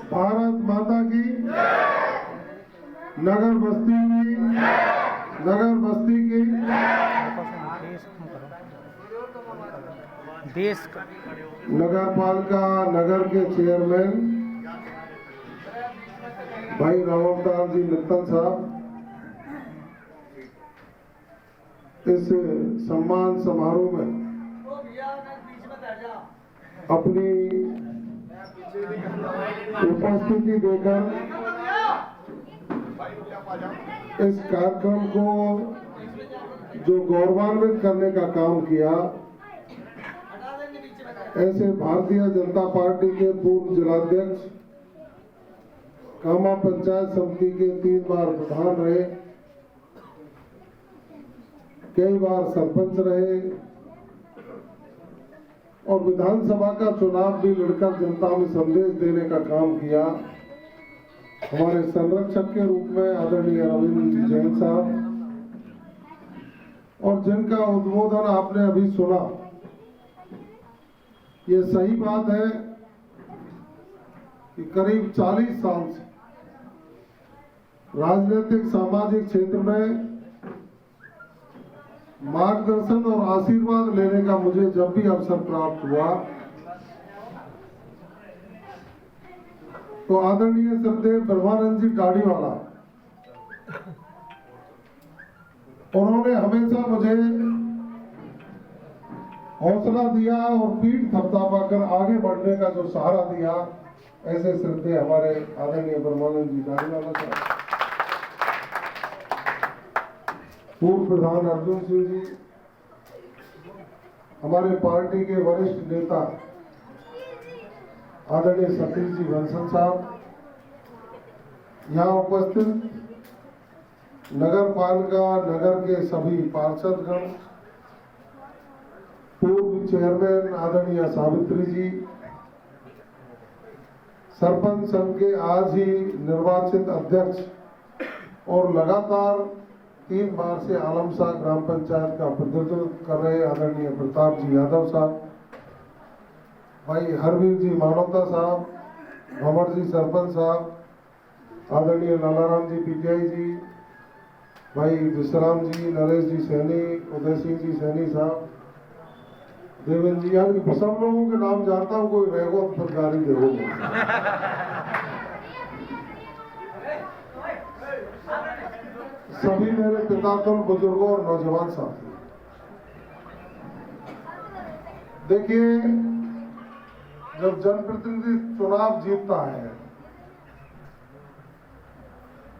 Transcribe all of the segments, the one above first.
भारत माता की, नगर बस्ती की, नगर बस्ती की, देश नगर पालिका नगर के चेयरमैन भाई रावतार जी नित्तन साहब, इस सम्मान समारोह में अपनी उपस्थिति देकर इस कार्यक्रम को जो गौरवान्वित करने का काम किया, ऐसे भारतीय जनता पार्टी के पूर्व जिलाध्यक्ष, कामा पंचायत समिति के 3 बार प्रधान रहे, कई बार सरपंच रहे और विधानसभा का चुनाव भी लड़कर जनता में संदेश देने का काम किया, हमारे संरक्षक के रूप में आदरणीय रविंद्र जैन साहब, और जिनका उद्बोधन आपने अभी सुना। ये सही बात है कि करीब 40 साल से राजनीतिक सामाजिक क्षेत्र में मार्गदर्शन और आशीर्वाद लेने का मुझे जब भी अवसर प्राप्त हुआ तो आदरणीय श्रद्धेय ब्रह्मानंद जी डाड़ीवाला, उन्होंने हमेशा मुझे हौसला दिया और पीठ थपथपाकर आगे बढ़ने का जो सहारा दिया, ऐसे श्रद्धेय हमारे आदरणीय ब्रह्मानंद जी डाड़ीवाला साहब, पूर्व प्रधान अर्जुन सिंह जी, हमारे पार्टी के वरिष्ठ नेता आदरणीय सतीश जी बंसल साहब, यहाँ उपस्थित नगर पालिका नगर के सभी पार्षदगण, पूर्व चेयरमैन आदरणीय सावित्री जी, सरपंच संघ के आज ही निर्वाचित अध्यक्ष और लगातार 3 बार से आलमशाह ग्राम पंचायत का प्रतिनिधित्व कर रहे आदरणीय प्रताप जी यादव साहब, भाई हरवीर जी मानवता साहब, भंवर जी सरपंच साहब, आदरणीय लालाराम जी पीटीआई जी, भाई विश्राम जी, नरेश जी सैनी, उदय सिंह जी सैनी साहब, देवेंद्र जी, यानी सब लोगों के नाम जानता हूँ, कोई रहेगा फिर गाली देगा। सभी मेरे पितातुल बुजुर्गों और नौजवान साथी, देखिए, जब जनप्रतिनिधि चुनाव जीतता है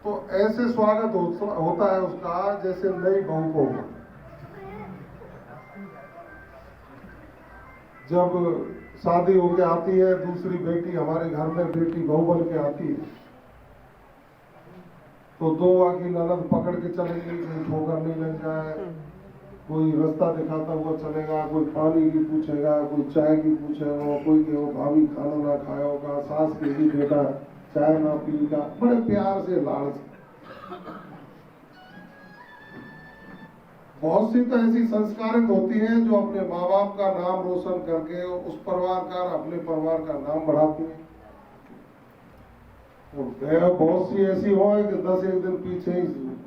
तो ऐसे स्वागत होता है उसका जैसे नई बहू को। जब शादी होके आती है दूसरी बेटी, हमारे घर में बेटी बहू बन के आती है, तो 2 आकी ननद पकड़ के चलेगी, कहीं ठोकर नहीं लग जाए, कोई रास्ता दिखाता हुआ चलेगा, कोई पानी की पूछेगा, कोई चाय की पूछेगा, कोई कहो भाभी खाना ना खाया होगा, सास कहेगी बेटा चाय ना पिएगा, बड़े प्यार से लाड़ से। बहुत सी तो ऐसी संस्कारित होती हैं जो अपने माँ बाप का नाम रोशन करके उस परिवार का अपने परिवार का नाम बढ़ाती हैं, और बहुत सी ऐसी हो कि 10 एक दिन पीछे ही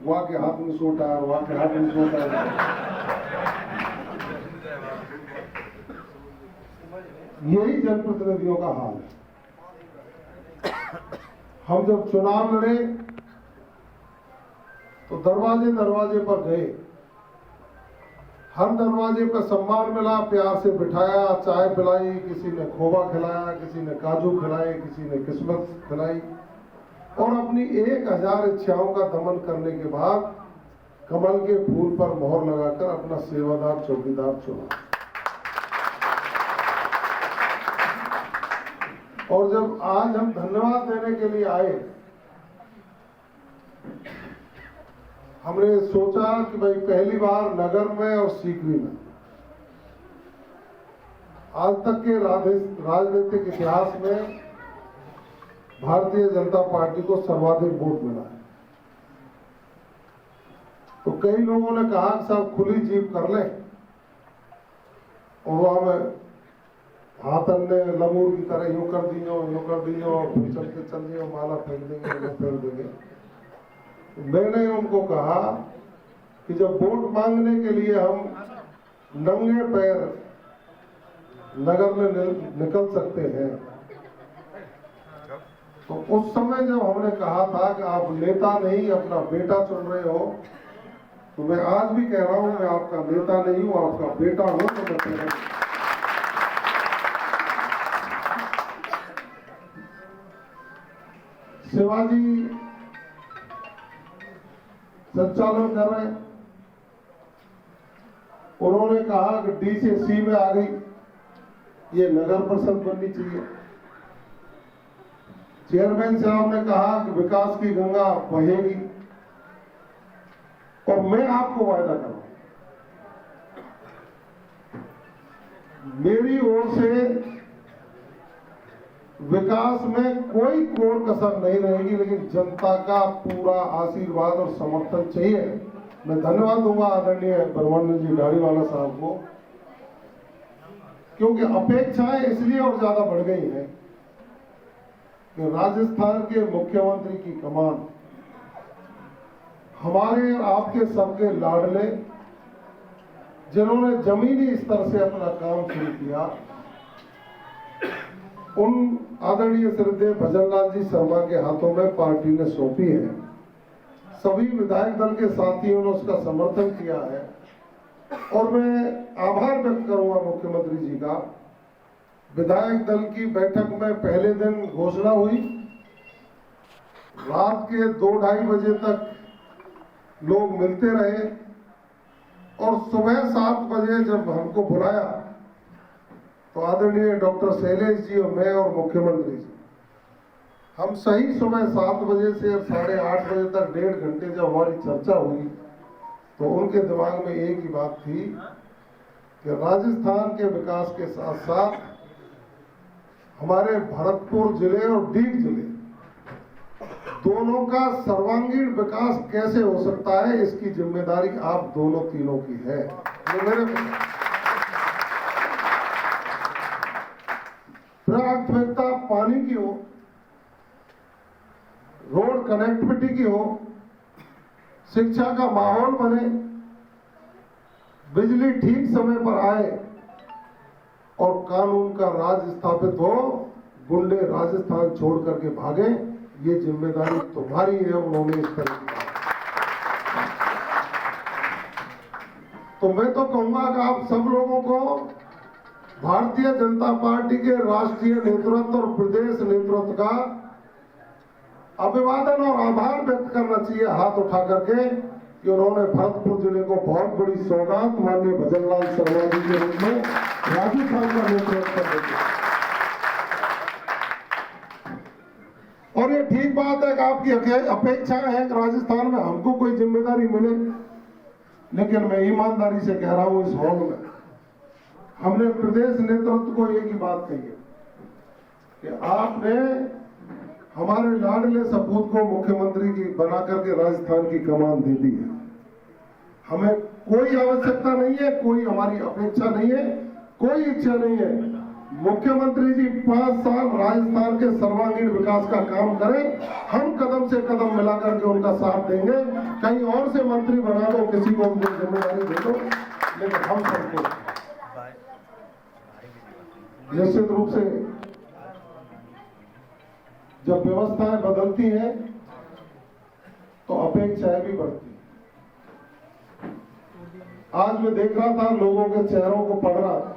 वहाँ के हाथ में सोटा है, वहाँ के हाथ में सोटा है। यही जनप्रतिनिधियों का हाल है। हम जब चुनाव लड़े तो दरवाजे दरवाजे पर गए, हर दरवाजे पर सम्मान मिला, प्यार से बिठाया, चाय पिलाई, किसी ने खोवा खिलाया, किसी ने काजू खिलाए, किसी ने किस्मत खिलाई, और अपनी 1000 इच्छाओं का दमन करने के बाद कमल के फूल पर मोहर लगाकर अपना सेवादार चौकीदार चुना। और जब आज हम धन्यवाद देने के लिए आए, हमने सोचा कि भाई पहली बार नगर में और सीकरी में आज तक के राजनीतिक इतिहास में भारतीय जनता पार्टी को सर्वाधिक वोट मिला है। तो कई लोगों ने कहा कि साहब खुली जीप कर लें, और वहां में हाथन ने लंगूर की तरह यूं कर दियो और फिर चल दियो माला फेंक देंगे। मैंने उनको कहा कि जब वोट मांगने के लिए हम नंगे पैर नगर में निकल सकते हैं, तो उस समय जब हमने कहा था कि आप नेता नहीं अपना बेटा चुन रहे हो, तो मैं आज भी कह रहा हूं मैं आपका नेता नहीं हूं, आपका बेटा हूं। तो मैं कह रहा हूं शिवाजी संचालन कर रहे हैं। उन्होंने कहा कि डी से सी में आ गई, ये नगर परिषद बननी चाहिए। चेयरमैन साहब ने कहा कि विकास की गंगा बहेगी, और मैं आपको वायदा कर रहा हूं मेरी ओर से विकास में कोई कोर कसर नहीं रहेगी, लेकिन जनता का पूरा आशीर्वाद और समर्थन चाहिए। मैं धन्यवाद दूंगा आदरणीय ब्रह्मानंद जी गाड़ीवाला साहब को, क्योंकि अपेक्षाएं इसलिए और ज्यादा बढ़ गई हैं कि राजस्थान के मुख्यमंत्री की कमान हमारे और आपके सबके लाडले, जिन्होंने जमीनी स्तर से अपना काम शुरू किया, उन आदरणीय श्रद्धेय भजनलाल जी शर्मा के हाथों में पार्टी ने सौंपी है। सभी विधायक दल के साथियों ने उसका समर्थन किया है, और मैं आभार व्यक्त करूंगा मुख्यमंत्री जी का। विधायक दल की बैठक में पहले दिन घोषणा हुई, रात के 2-2:30 बजे तक लोग मिलते रहे, और सुबह 7 बजे जब हमको बुलाया तो आदरणीय डॉक्टर शैलेश जी और मैं और मुख्यमंत्री जी, हम सही सुबह 7 बजे से 8:30 बजे तक 1.5 घंटे जब हमारी चर्चा हुई, तो उनके दिमाग में एक ही बात थी कि राजस्थान के विकास के साथ साथ हमारे भरतपुर जिले और दीव जिले दोनों का सर्वांगीण विकास कैसे हो सकता है, इसकी जिम्मेदारी आप दोनों तीनों की है। ये मेरे प्राथमिकता पानी की हो, रोड कनेक्टिविटी की हो, शिक्षा का माहौल बने, बिजली ठीक समय पर आए और कानून का राज स्थापित हो, गुंडे राजस्थान छोड़ करके भागे, ये जिम्मेदारी तुम्हारी है। उन्होंने इस तरह की तो मैं तो कहूंगा कि आप सब लोगों को भारतीय जनता पार्टी के राष्ट्रीय नेतृत्व और प्रदेश नेतृत्व का अभिवादन और आभार व्यक्त करना चाहिए हाथ उठा करके, कि उन्होंने भरतपुर जिले को बहुत बड़ी सौगात माननीय भजनलाल शर्मा जी के रूप में राजस्थान का नेतृत्व कर दिया। और ये ठीक बात है कि आपकी अपेक्षाएं हैं कि राजस्थान में हमको कोई जिम्मेदारी मिले, लेकिन मैं ईमानदारी से कह रहा हूं इस हॉल में हमने प्रदेश नेतृत्व को एक ही बात कही है कि आपने हमारे लाडले सपूत को मुख्यमंत्री की बना करके राजस्थान की कमान दे दी है। हमें कोई आवश्यकता नहीं है, कोई हमारी अपेक्षा नहीं है, कोई इच्छा नहीं है। मुख्यमंत्री जी 5 साल राजस्थान के सर्वांगीण विकास का काम करें, हम कदम से कदम मिलाकर के उनका साथ देंगे। कहीं और से मंत्री बना दो, किसी को उनकी जिम्मेदारी दे दो, लेकिन हम सबको निश्चित रूप से जब व्यवस्थाएं बदलती हैं तो अपेक्षाएं भी बढ़ती हैं। आज मैं देख रहा था, लोगों के चेहरों को पढ़ रहा था,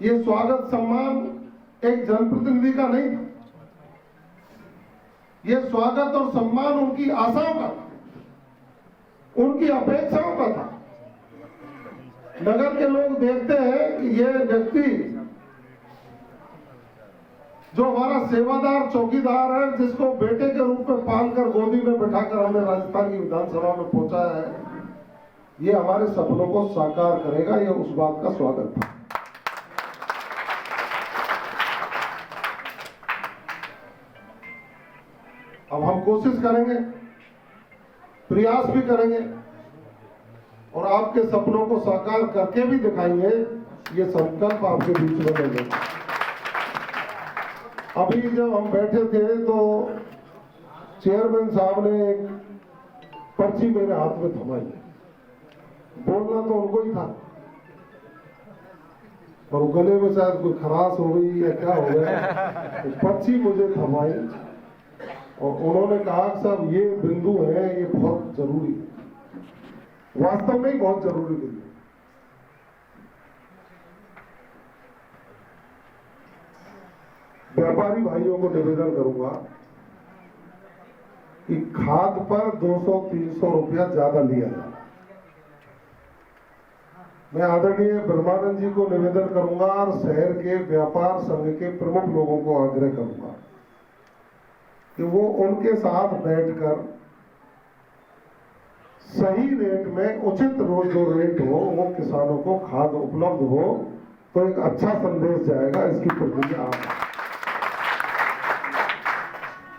ये स्वागत सम्मान एक जनप्रतिनिधि का नहीं था, ये स्वागत और सम्मान उनकी आशाओं का था, उनकी अपेक्षाओं का था। नगर के लोग देखते हैं कि ये व्यक्ति जो हमारा सेवादार चौकीदार है, जिसको बेटे के रूप में पालकर गोदी में बिठाकर हमने राजस्थान की विधानसभा में पहुंचाया है, ये हमारे सपनों को साकार करेगा। ये उस बात का स्वागत था। अब हम कोशिश करेंगे, प्रयास भी करेंगे और आपके सपनों को साकार करके भी दिखाएंगे ये संकल्प आपके बीच में लेंगे। अभी जब हम बैठे थे तो चेयरमैन साहब ने एक पर्ची मेरे हाथ में थमाई। बोलना तो उनको ही था, पर गले में शायद कोई खराश हो गई या क्या हो गया, तो पर्ची मुझे थमाई और उन्होंने कहा कि साहब ये बिंदु है, ये बहुत जरूरी है, वास्तव में ही बहुत जरूरी बिंदु। व्यापारी भाइयों को निवेदन करूंगा कि खाद पर 200-300 रुपया ज्यादा लिया जाए। मैं आदरणीय ब्रह्मानंद जी को निवेदन करूंगा और शहर के व्यापार संघ के प्रमुख लोगों को आग्रह करूंगा कि वो उनके साथ बैठकर सही रेट में, उचित जो रेट हो, वो किसानों को खाद उपलब्ध हो तो एक अच्छा संदेश जाएगा। इसकी प्रतिक्रिया आप,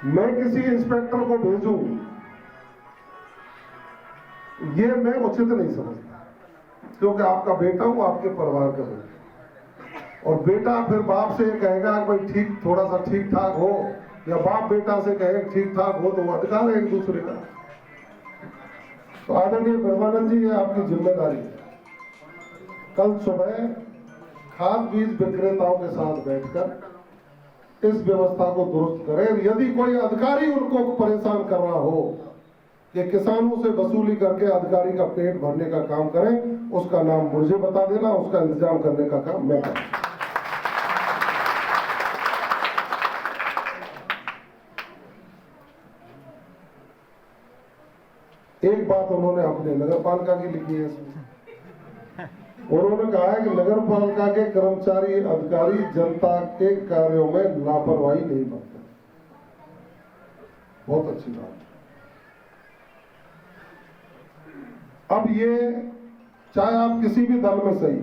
मैं किसी इंस्पेक्टर को भेजूं ये मैं उचित नहीं समझता, क्योंकि आपका बेटा हूं, आपके परिवार का बेटा, और बेटा फिर बाप से कहेगा कि भाई ठीक, थोड़ा सा ठीक ठाक हो, या बाप बेटा से कहे ठीक ठाक हो, तो वो अधिकार है एक दूसरे का। तो आदरणीय ब्रह्मानंद जी, ये आपकी जिम्मेदारी है। कल सुबह खाद बीज विक्रेताओं के साथ बैठकर इस व्यवस्था को दुरुस्त करें। यदि कोई अधिकारी उनको परेशान कर रहा हो कि किसानों से वसूली करके अधिकारी का पेट भरने का काम करें, उसका नाम मुझे बता देना, उसका इंतजाम करने का काम मैं करूं। एक बात उन्होंने अपने नगर पालिका की लिखी है इसमें, उन्होंने कहा है कि नगर पालिका के कर्मचारी अधिकारी जनता के कार्यों में लापरवाही नहीं बरतते। बहुत अच्छी बात है। अब ये चाहे आप किसी भी दल में सही,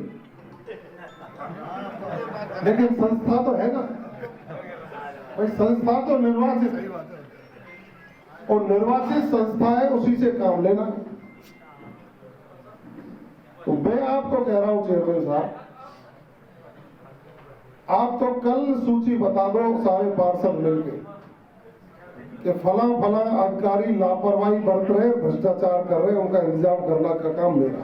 लेकिन संस्था तो है ना भाई, संस्था तो निर्वाचित है और निर्वाचित संस्था है, उसी से काम लेना। तो मैं आपको कह रहा हूं चेयरमैन साहब, आप तो कल सूची बता दो सारे पार्षद मिलके कि फला फला अधिकारी लापरवाही बरत रहे, भ्रष्टाचार कर रहे, उनका इंतजाम करना का काम मेरा।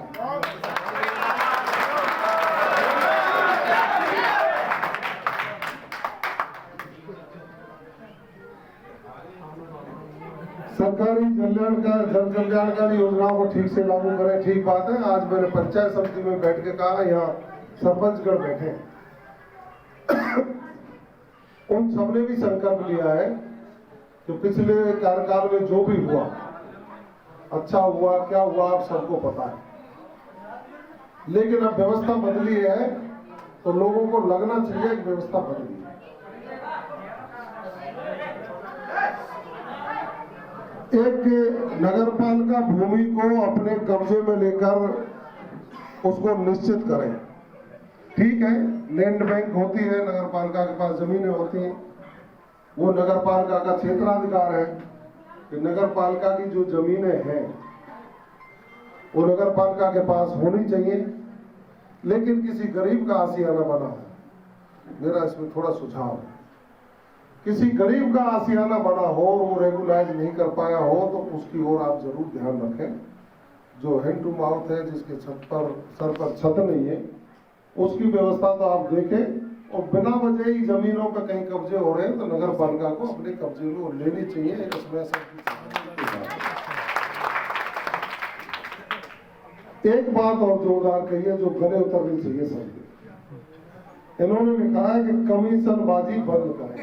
सरकारी जन कल्याणकारी योजनाओं को ठीक से लागू करें, ठीक बात है। आज मैंने पंचायत समिति में बैठ के कहा, यहाँ सरपंचगढ़ बैठे उन सबने भी संकल्प लिया है कि पिछले कार्यकाल में जो भी हुआ, अच्छा हुआ क्या हुआ आप सबको पता है, लेकिन अब व्यवस्था बदली है तो लोगों को लगना चाहिए कि व्यवस्था बदली है। एक नगरपालिका भूमि को अपने कब्जे में लेकर उसको निश्चित करें, ठीक है, लैंड बैंक होती है, नगरपालिका के पास जमीनें होती हैं, वो नगरपालिका का क्षेत्राधिकार है कि नगरपालिका की जो जमीनें हैं वो नगरपालिका के पास होनी चाहिए, लेकिन किसी गरीब का आशियाना बना हो, मेरा इसमें थोड़ा सुझाव है, किसी गरीब का आशियाना बना हो और वो रेगुलाइज नहीं कर पाया हो तो उसकी ओर आप जरूर ध्यान रखें। जो हैंड टू माउथ है, जिसके सर पर छत नहीं है, उसकी व्यवस्था तो आप देखें। और बिना वजह ही जमीनों पर कहीं कब्जे हो रहे हैं तो नगर पालिका को अपने कब्जे में लेनी चाहिए। इसमें एक बात और जोरदार कही है जो गले उतरनी चाहिए सबके। इन्होंने लिखा है कि कमीशनबाजी बंद करें।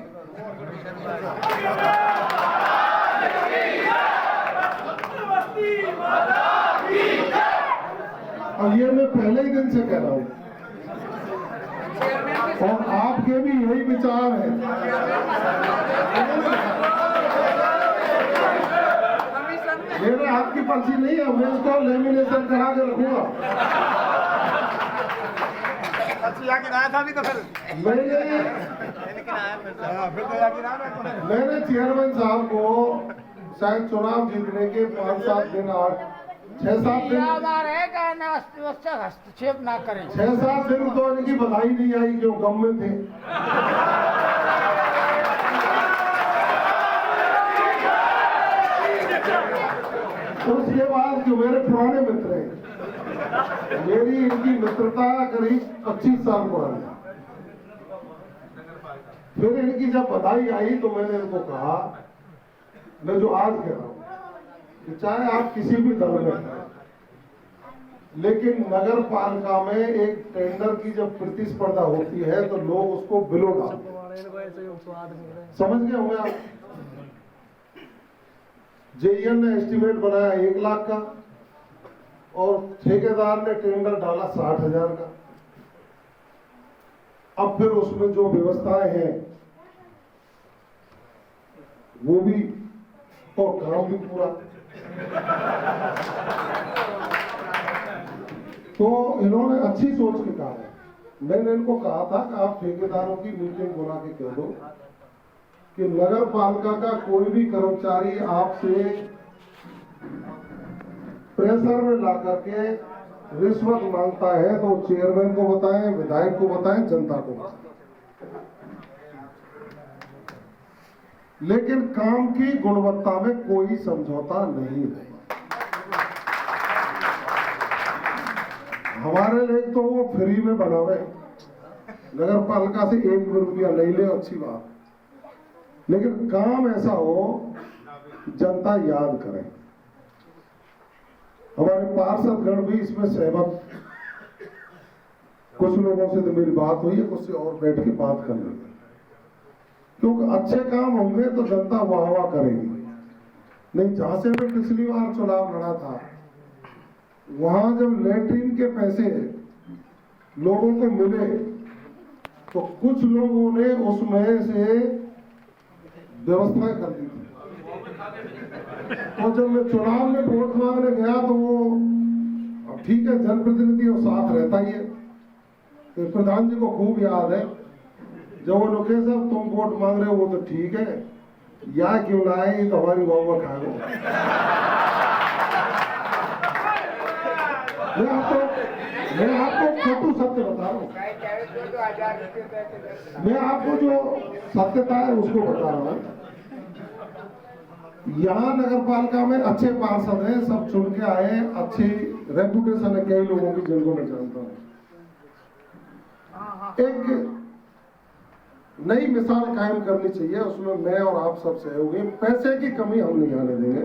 और ये मैं पहले ही दिन से कह रहा हूं और आपके भी यही विचार है। मेरे हाथ की पर्ची नहीं है, मैं इसको लेमिनेशन करा के रखूंगा। मैंने चेयरमैन साहब को शायद चुनाव जीतने के 5-7 दिन 8 6-7 दिन रहेगा ना, हस्तक्षेप ना करें। 6-7 दिन तो इनकी बधाई नहीं आई जो गम में थे। उसके बाद जो मेरे पुराने मित्र हैं, मेरी इनकी मित्रता करीब 25 साल पुरानी। फिर इनकी जब बधाई आई तो मैंने इनको कहा, मैं जो आज कह रहा हूं कि चाहे आप किसी भी दल में हैं, लेकिन नगर पालिका में एक टेंडर की जब प्रतिस्पर्धा होती है तो लोग उसको बिलो डालते हैं। समझ गए होंगे आप? जेईएन ने एस्टीमेट बनाया 1 लाख का और ठेकेदार ने टेंडर डाला 60,000 का। अब फिर उसमें जो व्यवस्थाएं हैं वो भी और काम भी पूरा। तो इन्होंने अच्छी सोच के कहा है। मैंने इनको कहा था कि आप ठेकेदारों की मीटिंग बुला के कह दो कि नगर पालिका का कोई भी कर्मचारी आपसे प्रेशर में ला करके रिश्वत मांगता है तो चेयरमैन को बताएं, विधायक को बताएं, जनता को बताएं। लेकिन काम की गुणवत्ता में कोई समझौता नहीं है। हमारे लिए तो वो फ्री में बनावे, नगर पालिका से 1 रुपया नहीं ले, अच्छी बात, लेकिन काम ऐसा हो जनता याद करे। हमारे पार्षदगण भी इसमें सहमत, कुछ लोगों से तो मेरी बात हुई है, कुछ से और बैठ के बात कर लेंगे, क्योंकि अच्छे काम होंगे तो जनता वाह वाह करेगी। नहीं, जहां से मैं पिछली बार चुनाव लड़ा था, वहां जब लैट्रिन के पैसे लोगों को मिले तो कुछ लोगों ने उसमें से व्यवस्थाएं कर दी थी। तो जब मैं चुनाव में वोट मांगने गया तो वो, अब ठीक है जनप्रतिनिधि और साथ रहता ही है, तो प्रधान जी को खूब याद है जब वो लोग साहब तुम वोट मांग रहे हो वो तो ठीक है, या क्यों लाए, तो हमारी वाह खाएगा। मैं आपको छोटू सत्य बता रहा हूँ, मैं आपको जो सत्यता है उसको बता रहा हूँ। यहाँ नगर पालिका में अच्छे पार्षद हैं, सब चुन के आए, अच्छी रेपुटेशन है कई लोगों की जिनको मैं जानता हूँ। एक नई मिसाल कायम करनी चाहिए, उसमें मैं और आप सब सहयोगी। पैसे की कमी हम नहीं आने देंगे।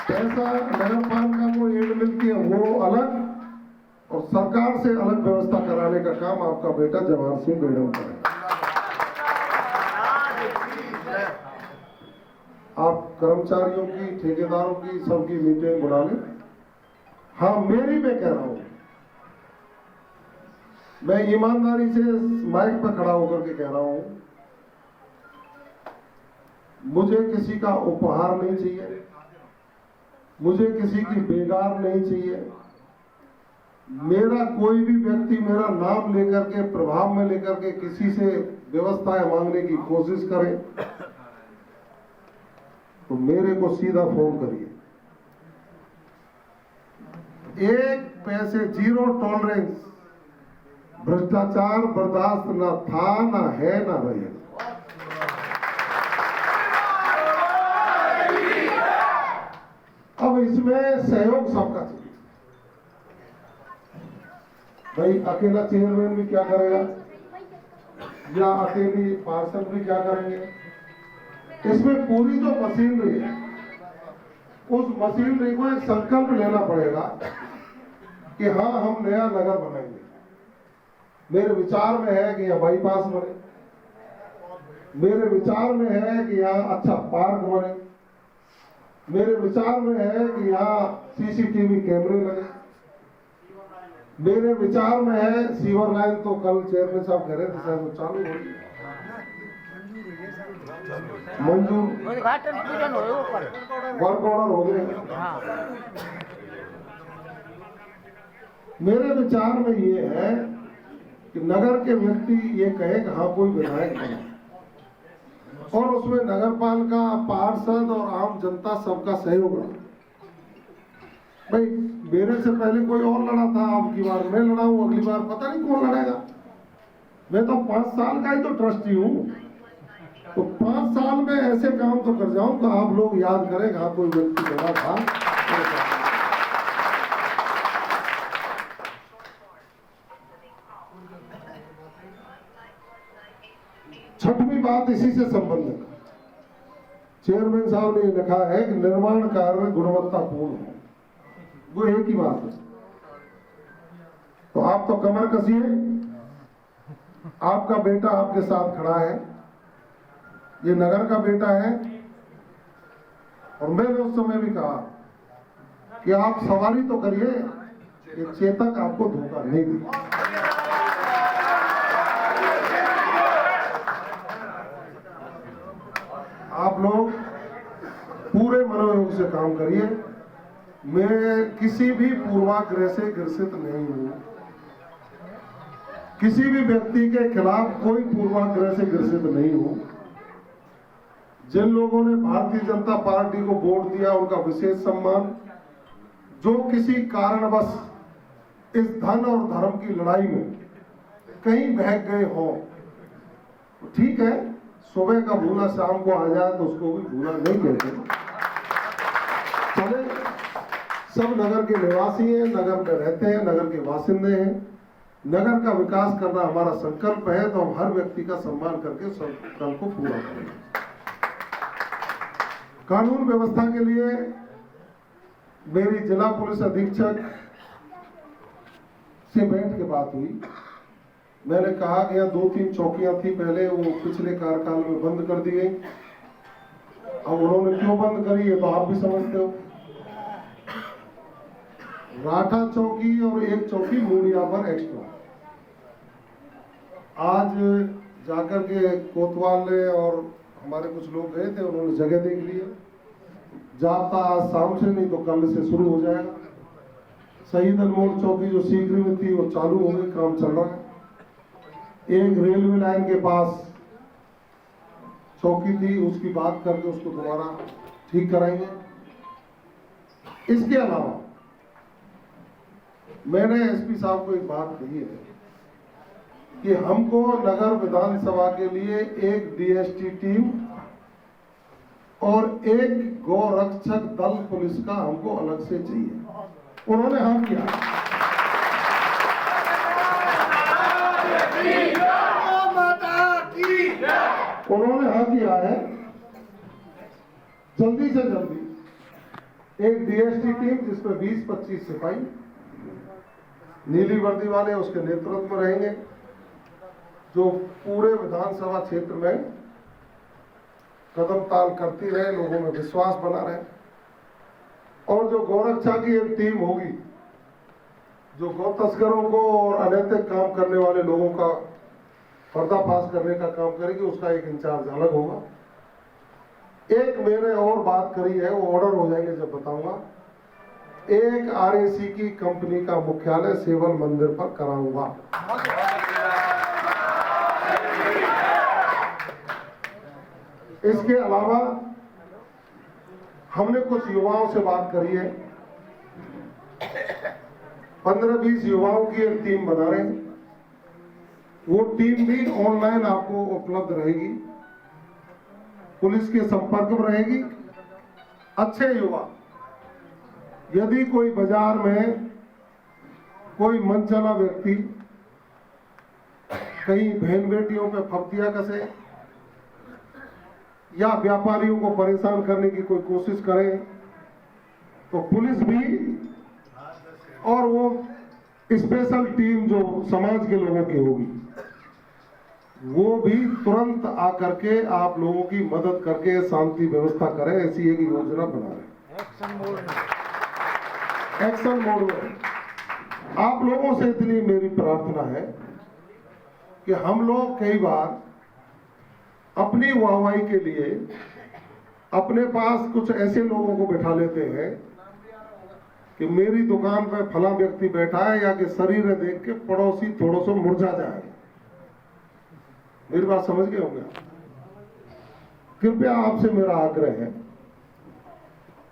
पैसा नगर पालिका को एड मिलती है वो अलग, और सरकार से अलग व्यवस्था कराने का काम आपका बेटा जवाहर सिंह बेगम करेगा। आप कर्मचारियों की, ठेकेदारों की, सबकी मीटिंग बुला लें। हाँ, मेरी मैं कह रहा हूं, मैं ईमानदारी से माइक पर खड़ा होकर के कह रहा हूं, मुझे किसी का उपहार नहीं चाहिए, मुझे किसी की बेगार नहीं चाहिए। मेरा कोई भी व्यक्ति मेरा नाम लेकर के, प्रभाव में लेकर के किसी से व्यवस्थाएं मांगने की कोशिश करे तो मेरे को सीधा फोन करिए। 1 पैसे, 0 टॉलरेंस, भ्रष्टाचार बर्दाश्त ना था, ना है, ना रहेगा। अब इसमें सहयोग सबका चाहिए। भाई अकेला चेयरमैन भी क्या करेगा, या अकेली पार्षद भी क्या करेंगे? इसमें पूरी जो मशीनरी है, उस मशीनरी को एक संकल्प लेना पड़ेगा कि हाँ, हम नया नगर बनाएंगे। मेरे विचार में है कि यहाँ बाईपास बने, मेरे विचार में है कि यहाँ अच्छा पार्क बने, मेरे विचार में है कि यहाँ सीसीटीवी कैमरे लगे, मेरे विचार में है सीवर लाइन, तो कल चेयरमैन साहब कह रहे थे शायद वो चालू हो गई, मंजूर, वर्क ऑर्डर हो गए। मेरे विचार में ये है कि नगर के व्यक्ति ये कहे कि हाँ कोई विधायक बना, और उसमें नगर पालिका, पार्षद और आम जनता सबका सहयोग रहा। भाई मेरे से पहले कोई और लड़ा था, अब की बार मैं लड़ा हूं, अगली बार पता नहीं कौन लड़ेगा। मैं तो 5 साल का ही तो ट्रस्टी हूं, तो 5 साल में ऐसे काम तो कर जाऊं कि आप लोग याद करें हाँ कोई व्यक्ति लड़ा था। 6वीं बात इसी से संबंधित है। चेयरमैन साहब ने लिखा है कि निर्माण कार्य गुणवत्तापूर्ण हो, वो एक ही बात है। तो आप तो कमर कसिए, आपका बेटा आपके साथ खड़ा है, ये नगर का बेटा है, और मैंने उस समय भी कहा कि आप सवारी तो करिए, ये चेतक आपको धोखा नहीं देगा। आप लोग पूरे मनोयोग से काम करिए। मैं किसी भी पूर्वाग्रह से ग्रसित नहीं हूं, किसी भी व्यक्ति के खिलाफ कोई पूर्वाग्रह से ग्रसित नहीं हूं। जिन लोगों ने भारतीय जनता पार्टी को वोट दिया उनका विशेष सम्मान। जो किसी कारणवश इस धन और धर्म की लड़ाई में कहीं बहक गए हो, ठीक है, सुबह का भूला शाम को आ जाए तो उसको भी भूला नहीं कहते। चले, सब नगर के निवासी हैं, नगर में रहते हैं, नगर के बासिंदे हैं। नगर का विकास करना हमारा संकल्प है, तो हम हर व्यक्ति का सम्मान करके संकल्प को पूरा करेंगे। कानून व्यवस्था के लिए मेरी जिला पुलिस अधीक्षक से बैठ के बात हुई। मैंने कहा कि यहाँ 2-3 चौकियां थी पहले, वो पिछले कार्यकाल में बंद कर दी गई। अब उन्होंने क्यों बंद करी है तो आप भी समझते हो। राठा चौकी और एक चौकी मूड़िया पर एक्स्ट्रा। आज जाकर के कोतवाल ने और हमारे कुछ लोग गए थे, उन्होंने जगह देख ली है। जाता आज शाम से नहीं तो कल से शुरू हो जाएगा। शहीद अनमोल चौकी जो शीघ्र में थी वो चालू हो गई, काम चल रहा है। एक रेलवे लाइन के पास चौकी थी, उसकी बात करके उसको दोबारा ठीक कराएंगे। इसके अलावा मैंने एसपी साहब को एक बात कही है कि हमको नगर विधानसभा के लिए एक डीएसटी टीम और एक गौरक्षक दल पुलिस का हमको अलग से चाहिए। उन्होंने हाँ किया। उन्होंने हाँ किया है। जल्दी से जल्दी एक डीएसटी टीम जिसमें 20-25 सिपाही नीली वर्दी वाले उसके नेतृत्व में रहेंगे, जो पूरे विधानसभा क्षेत्र में कदम ताल करती रहे, लोगों में विश्वास बना रहे। और जो गौरक्षा की एक टीम होगी जो गौ तस्करों को और अनैतिक काम करने वाले लोगों का पर्दाफाश करने का काम करेगी, उसका एक इंचार्ज अलग होगा। एक मैंने और बात करी है, वो ऑर्डर हो जाएंगे जब बताऊंगा। एक आरएसी की कंपनी का मुख्यालय सेवल मंदिर पर कराऊंगा। इसके अलावा हमने कुछ युवाओं से बात करी है। 15-20 युवाओं की एक टीम बना रहे हैं। वो टीम भी ऑनलाइन आपको उपलब्ध रहेगी, पुलिस के संपर्क में रहेगी। अच्छे युवा, यदि कोई बाजार में कोई मनचला व्यक्ति कहीं बहन बेटियों पे फब्तियां कसे या व्यापारियों को परेशान करने की कोई कोशिश करे, तो पुलिस भी और वो स्पेशल टीम जो समाज के लोगों की होगी, वो भी तुरंत आकर के आप लोगों की मदद करके शांति व्यवस्था करें। ऐसी एक योजना बना रहे एक्शन मोड में। आप लोगों से इतनी मेरी प्रार्थना है कि हम लोग कई बार अपनी वाहवाही के लिए अपने पास कुछ ऐसे लोगों को बैठा लेते हैं कि मेरी दुकान पे फला व्यक्ति बैठा है, या कि शरीर देख के पड़ोसी थोड़ा सा मुरझा जाए। मेरी बात समझ गए होंगे? कृपया आपसे मेरा आग्रह है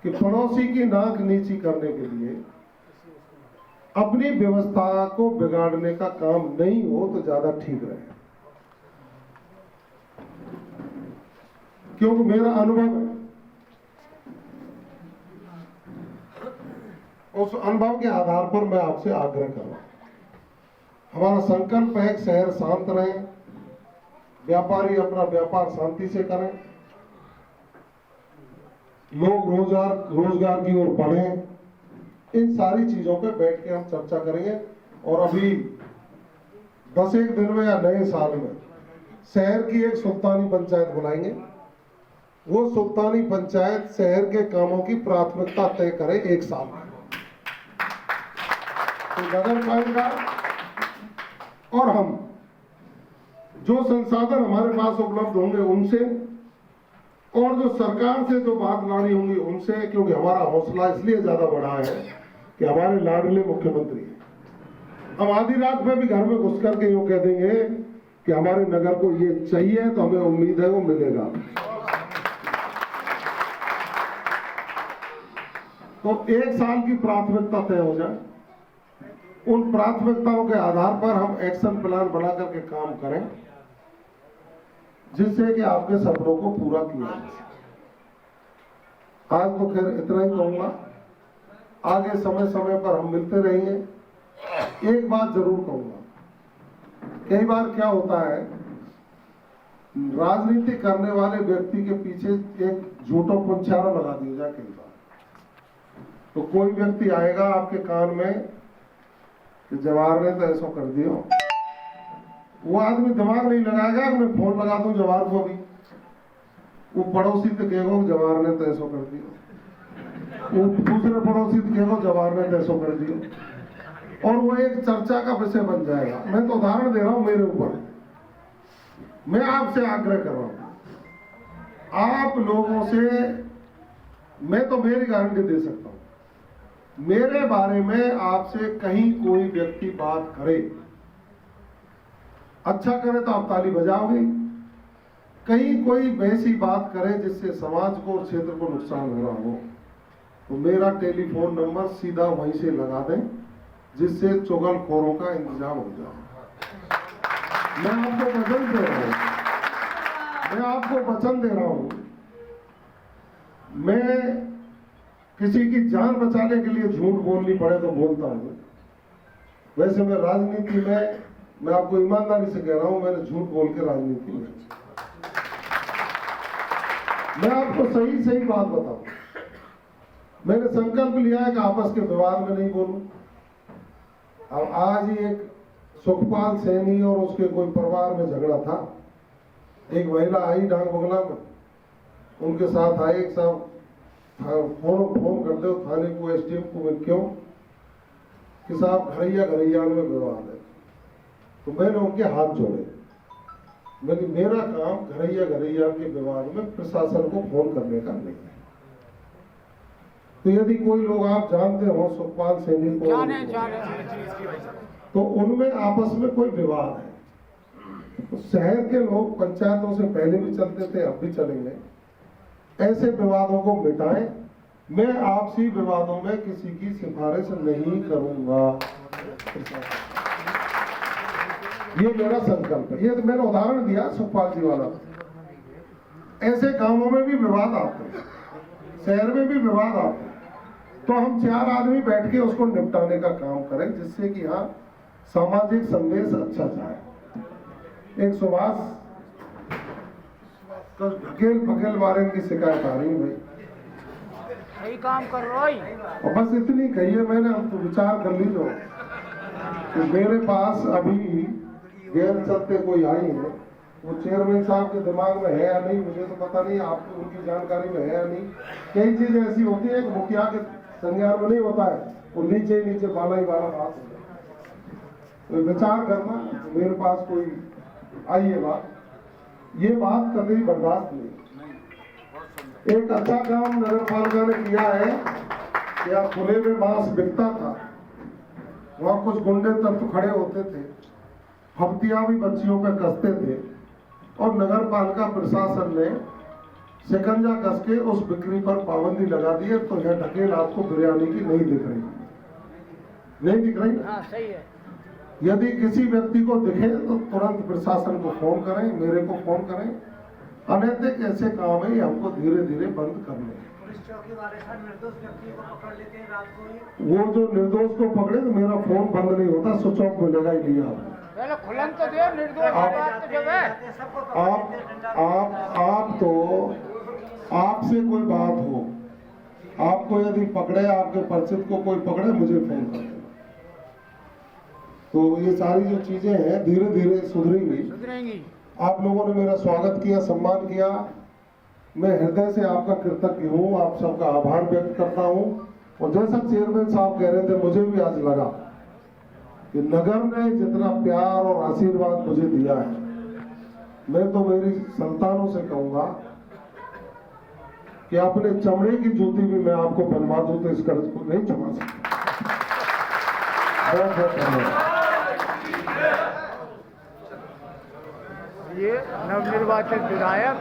कि पड़ोसी की नाक नीची करने के लिए अपनी व्यवस्था को बिगाड़ने का काम नहीं हो तो ज्यादा ठीक रहे। क्योंकि मेरा अनुभव है, उस अनुभव के आधार पर मैं आपसे आग्रह कर रहा हूं। हमारा संकल्प है कि शहर शांत रहे, व्यापारी अपना व्यापार शांति से करें, लोग रोजगार की ओर बढ़ें। इन सारी चीजों पे बैठ के हम चर्चा करेंगे और अभी 10 दिन में या नए साल में शहर की एक सुल्तानी पंचायत बुलाएंगे। वो सुल्तानी पंचायत शहर के कामों की प्राथमिकता तय करे 1 साल में। तो नगर पालिका और हम जो संसाधन हमारे पास उपलब्ध होंगे उनसे, और जो सरकार से जो बात लानी होंगी उनसे, क्योंकि हमारा हौसला इसलिए ज्यादा बढ़ा है कि हमारे लाडले मुख्यमंत्री हैं। हम आधी रात में भी घर में घुस करके यूं कह देंगे कि हमारे नगर को ये चाहिए, तो हमें उम्मीद है वो मिलेगा। तो 1 साल की प्राथमिकता तय हो जाए, उन प्राथमिकताओं के आधार पर हम एक्शन प्लान बना करके काम करें, जिससे कि आपके सपनों को पूरा किया जा सके। आज तो खैर इतना ही कहूंगा, आगे समय समय पर हम मिलते रहेंगे। एक बात जरूर कहूंगा, कई बार क्या होता है, राजनीति करने वाले व्यक्ति के पीछे एक झूठा पुंछारा लगा दिया जाए। कई बार तो कोई व्यक्ति आएगा आपके कान में कि जवाहर ने तो ऐसा कर दिया, वो आदमी दिमाग नहीं लगाएगा कि मैं फोन लगा दूं जवाहर को भी। वो पड़ोसी तो कहेगा जवाहर ने तो ऐसा कर दिया, वो दूसरे पड़ोसी तो कहेगा जवाहर ने तो ऐसा कर दिया, और वो एक चर्चा का विषय बन जाएगा। मैं तो उदाहरण दे रहा हूं मेरे ऊपर। मैं आपसे आग्रह कर रहा हूं, आप लोगों से, मैं तो मेरी गारंटी दे सकता हूं, मेरे बारे में आपसे कहीं कोई व्यक्ति बात करे, अच्छा करे तो आप ताली बजाओगे, कहीं कोई वैसी बात करे जिससे समाज को और क्षेत्र को नुकसान हो रहा हो, तो मेरा टेलीफोन नंबर सीधा वहीं से लगा दें, जिससे चुगलखोरों का इंतजाम हो जाए। मैं आपको वचन दे रहा हूं, मैं आपको वचन दे रहा हूं, मैं किसी की जान बचाने के लिए झूठ बोलनी पड़े तो बोलता हूं। वैसे मैं राजनीति में, मैं आपको ईमानदारी से कह रहा हूं, मैंने झूठ बोल के राजनीति में, मैं आपको सही सही बात बताऊं। मैंने संकल्प लिया है कि आपस के विवाद में नहीं बोलूं। अब आज ही एक सुखपाल सैनी और उसके कोई परिवार में झगड़ा था, एक महिला आई डांग बंगला में, उनके साथ आए, एक साहब फोन करते हो थाने को, एसडीएम को, क्यों कि साहब घरैया में विवाद है। तो मैंने उनके हाथ जोड़े, मैंने मेरा काम घरैया के विवाद में प्रशासन को फोन करने का नहीं है। तो यदि कोई लोग आप जानते हो सुखपाल सैनी को, तो उनमें आपस में कोई विवाद है, तो शहर के लोग पंचायतों से पहले भी चलते थे, अब भी चलेंगे। ऐसे विवादों को मिटाएं। मैं आपसी विवादों में किसी की सिफारिश नहीं करूंगा, ये मेरा संकल्प है। ये तो मैंने उदाहरण दिया सुखपाल जी वाला। ऐसे गांवों में भी विवाद आते हैं, शहर में भी विवाद आते हैं, तो हम 4 आदमी बैठ के उसको निपटाने का काम करें, जिससे कि यहाँ सामाजिक संदेश अच्छा जाए। एक सुभाष तो ढकेल मारे की शिकायत आ रही है भाई, सही काम कर रहा है। और बस इतनी कहिए, मैंने अब तो विचार कर लीजिए कि मेरे पास अभी गैर चलते कोई आई है, वो चेयरमैन साहब के दिमाग में है या नहीं मुझे तो पता नहीं, आपको उनकी जानकारी में है या नहीं। कई चीजें ऐसी होती है कि मुखिया के संज्ञान में नहीं होता है, वो नीचे बाला ही बाला बात होता है। तो विचार करना, मेरे पास कोई आई है बात, ये बात कभी बर्दाश्त नहीं। एक अच्छा काम नगर पालिका ने किया है कि यहाँ खुले में मांस बिकता था, वहां कुछ गुंडे तत्व खड़े होते थे, हफ्तियां भी बच्चियों पे कसते थे, और नगर पालिका प्रशासन ने शिकंजा कस के उस बिक्री पर पाबंदी लगा दी है। तो यह ढकेल आपको बिरयानी की नहीं दिख रही, नहीं दिख रही। हाँ सही है। यदि किसी व्यक्ति को दिखे तो तुरंत प्रशासन को फोन करें, मेरे को फोन करें। अनैतिक ऐसे काम है, ये हमको धीरे धीरे बंद करने हैं। पुलिस चौकी वाले सर निर्दोष व्यक्ति को पकड़ लेते हैं रात को। वो जो निर्दोष को पकड़े तो मेरा फोन बंद नहीं होता, स्विच ऑफ मिलेगा ही नहीं आपको। पहले खुलन तो दे, निर्दोष की बात तो जब है। आप तो आपसे कोई बात हो, आपको यदि पकड़े, आपके परिचित को कोई पकड़े, मुझे फोन कर देना। तो ये सारी जो चीजें हैं धीरे धीरे सुधरेंगी। आप लोगों ने मेरा स्वागत किया, सम्मान किया, मैं हृदय से आपका कृतज्ञ हूँ, आप सबका आभार व्यक्त करता हूँ। और जैसा चेयरमैन साहब कह रहे थे, मुझे भी आज लगा कि नगर ने जितना प्यार और आशीर्वाद मुझे दिया है, मैं तो मेरी संतानों से कहूंगा कि अपने चमड़े की जूती भी मैं आपको बनवा दूं तो इस कर्ज को नहीं चुका सकता। बहुत बहुत धन्यवाद। ये नवनिर्वाचित विधायक